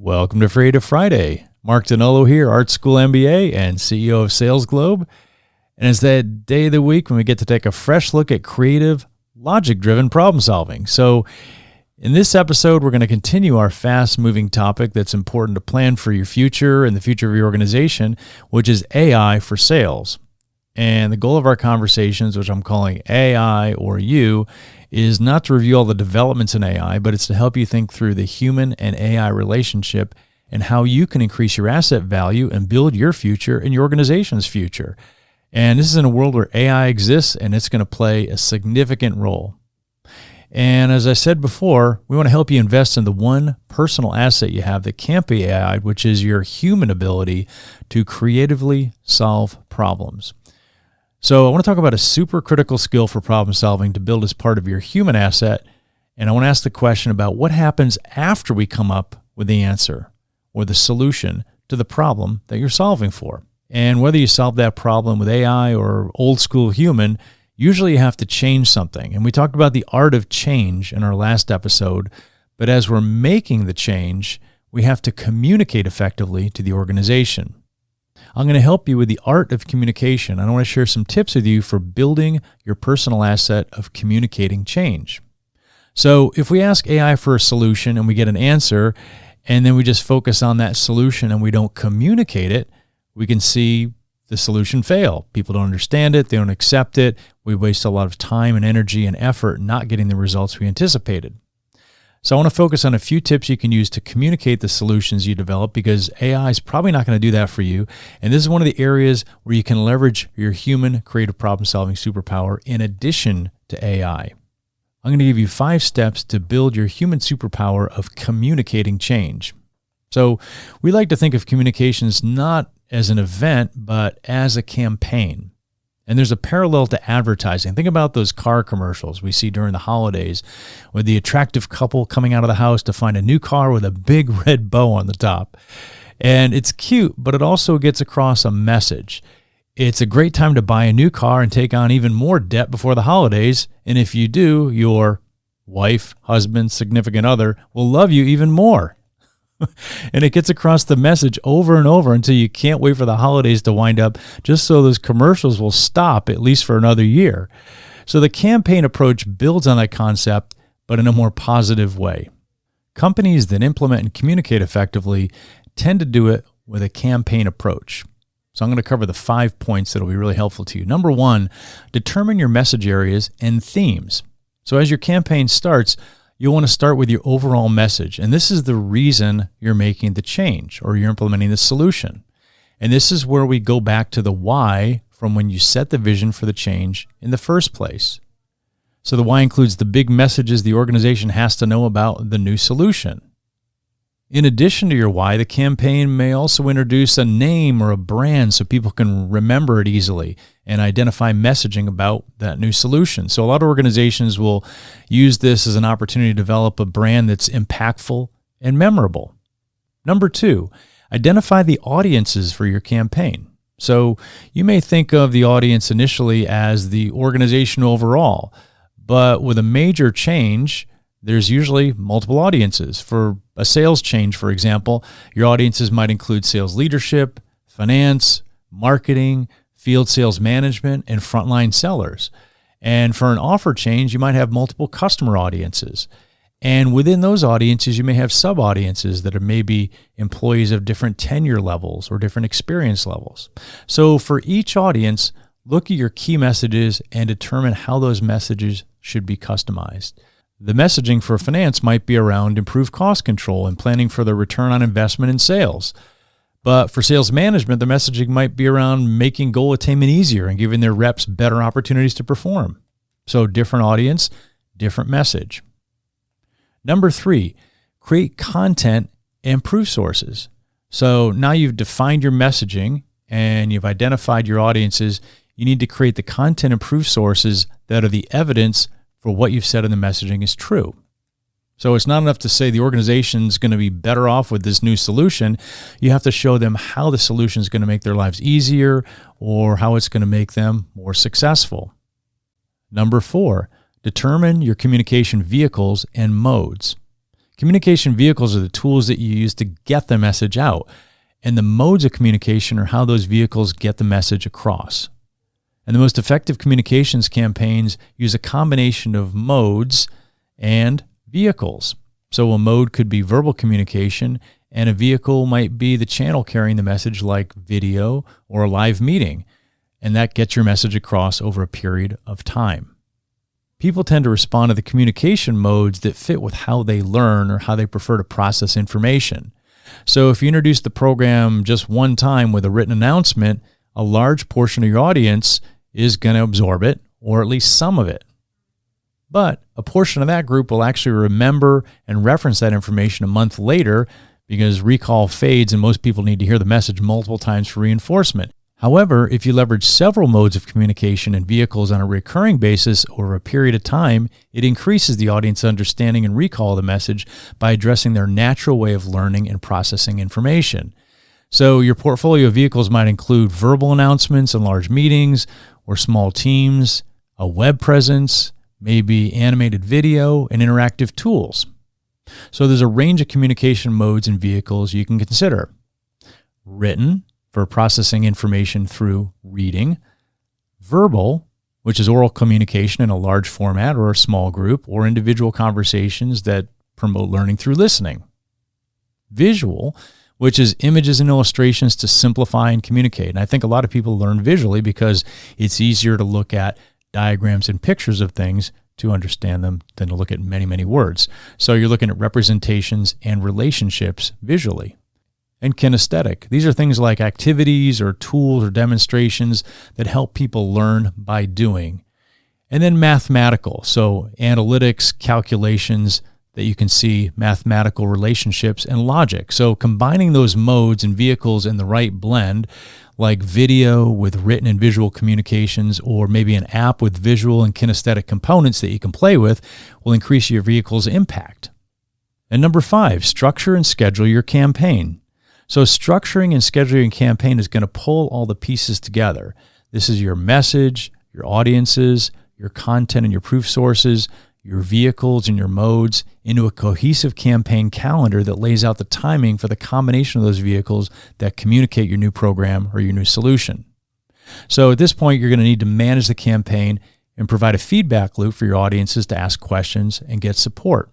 Welcome to Freative Friday. Mark Danilo here, Art School MBA and CEO of Sales Globe. And it's that day of the week when we get to take a fresh look at creative, logic-driven problem solving. So in this episode, we're going to continue our fast-moving topic that's important to plan for your future and the future of your organization, which is AI for sales. And the goal of our conversations, which I'm calling AI or You, is not to review all the developments in AI, but it's to help you think through the human and AI relationship and how you can increase your asset value and build your future and your organization's future. And this is in a world where AI exists and it's going to play a significant role. And as I said before, we want to help you invest in the one personal asset you have that can't be AI, which is your human ability to creatively solve problems. So I want to talk about a super critical skill for problem solving to build as part of your human asset. And I want to ask the question about what happens after we come up with the answer or the solution to the problem that you're solving for. And whether you solve that problem with AI or old school human, usually you have to change something. And we talked about the art of change in our last episode. But as we're making the change, we have to communicate effectively to the organization. I'm going to help you with the art of communication. I want to share some tips with you for building your personal asset of communicating change. So if we ask AI for a solution and we get an answer, and then we just focus on that solution and we don't communicate it, we can see the solution fail. People don't understand it. They don't accept it. We waste a lot of time and energy and effort not getting the results we anticipated. So I want to focus on a few tips you can use to communicate the solutions you develop, because AI is probably not going to do that for you. And this is one of the areas where you can leverage your human creative problem-solving superpower in addition to AI. I'm going to give you 5 steps to build your human superpower of communicating change. So we like to think of communications not as an event, but as a campaign. And there's a parallel to advertising. Think about those car commercials we see during the holidays with the attractive couple coming out of the house to find a new car with a big red bow on the top. And it's cute, but it also gets across a message. It's a great time to buy a new car and take on even more debt before the holidays. And if you do, your wife, husband, significant other will love you even more. And it gets across the message over and over until you can't wait for the holidays to wind up, just so those commercials will stop at least for another year. So the campaign approach builds on that concept, but in a more positive way. Companies that implement and communicate effectively tend to do it with a campaign approach. So I'm going to cover the 5 points that will be really helpful to you. Number 1, determine your message areas and themes. So as your campaign starts, you'll want to start with your overall message. And this is the reason you're making the change or you're implementing the solution. And this is where we go back to the why from when you set the vision for the change in the first place. So the why includes the big messages the organization has to know about the new solution. In addition to your why, the campaign may also introduce a name or a brand so people can remember it easily and identify messaging about that new solution. So a lot of organizations will use this as an opportunity to develop a brand that's impactful and memorable. Number 2, identify the audiences for your campaign. So you may think of the audience initially as the organization overall, but with a major change, there's usually multiple audiences. For a sales change, for example, your audiences might include sales leadership, finance, marketing, field sales management, and frontline sellers. And for an offer change, you might have multiple customer audiences. And within those audiences, you may have sub-audiences that are maybe employees of different tenure levels or different experience levels. So for each audience, look at your key messages and determine how those messages should be customized. The messaging for finance might be around improved cost control and planning for the return on investment in sales. But for sales management, the messaging might be around making goal attainment easier and giving their reps better opportunities to perform. So different audience, different message. Number 3, create content and proof sources. So now you've defined your messaging and you've identified your audiences. You need to create the content and proof sources that are the evidence for what you've said in the messaging is true. So it's not enough to say the organization's going to be better off with this new solution. You have to show them how the solution is going to make their lives easier or how it's going to make them more successful. Number 4, determine your communication vehicles and modes. Communication vehicles are the tools that you use to get the message out, and the modes of communication are how those vehicles get the message across. And the most effective communications campaigns use a combination of modes and vehicles. So a mode could be verbal communication, and a vehicle might be the channel carrying the message, like video or a live meeting, and that gets your message across over a period of time. People tend to respond to the communication modes that fit with how they learn or how they prefer to process information. So if you introduce the program just one time with a written announcement, a large portion of your audience is going to absorb it, or at least some of it. But a portion of that group will actually remember and reference that information a month later, because recall fades and most people need to hear the message multiple times for reinforcement. However, if you leverage several modes of communication and vehicles on a recurring basis over a period of time, it increases the audience's understanding and recall of the message by addressing their natural way of learning and processing information. So your portfolio of vehicles might include verbal announcements in large meetings or small teams, a web presence, maybe animated video, and interactive tools. So there's a range of communication modes and vehicles you can consider. Written, for processing information through reading. Verbal, which is oral communication in a large format or a small group, or individual conversations that promote learning through listening. Visual, which is images and illustrations to simplify and communicate. And I think a lot of people learn visually because it's easier to look at diagrams and pictures of things to understand them than to look at many, many words. So you're looking at representations and relationships visually. And kinesthetic. These are things like activities or tools or demonstrations that help people learn by doing. And then mathematical. So analytics, calculations that you can see, mathematical relationships, and logic. So combining those modes and vehicles in the right blend, like video with written and visual communications, or maybe an app with visual and kinesthetic components that you can play with, will increase your vehicle's impact. And number 5, structure and schedule your campaign. So structuring and scheduling a campaign is going to pull all the pieces together. This is your message, your audiences, your content and your proof sources, your vehicles and your modes into a cohesive campaign calendar that lays out the timing for the combination of those vehicles that communicate your new program or your new solution. So at this point, you're going to need to manage the campaign and provide a feedback loop for your audiences to ask questions and get support.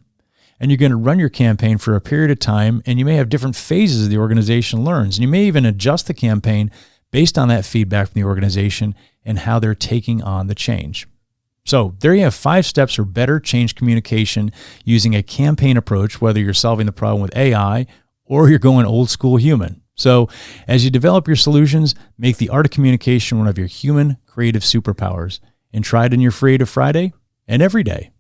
And you're going to run your campaign for a period of time, and you may have different phases the organization learns. And you may even adjust the campaign based on that feedback from the organization and how they're taking on the change. So there you have 5 steps for better change communication using a campaign approach, whether you're solving the problem with AI or you're going old school human. So as you develop your solutions, make the art of communication one of your human creative superpowers, and try it in your Freative Friday and every day.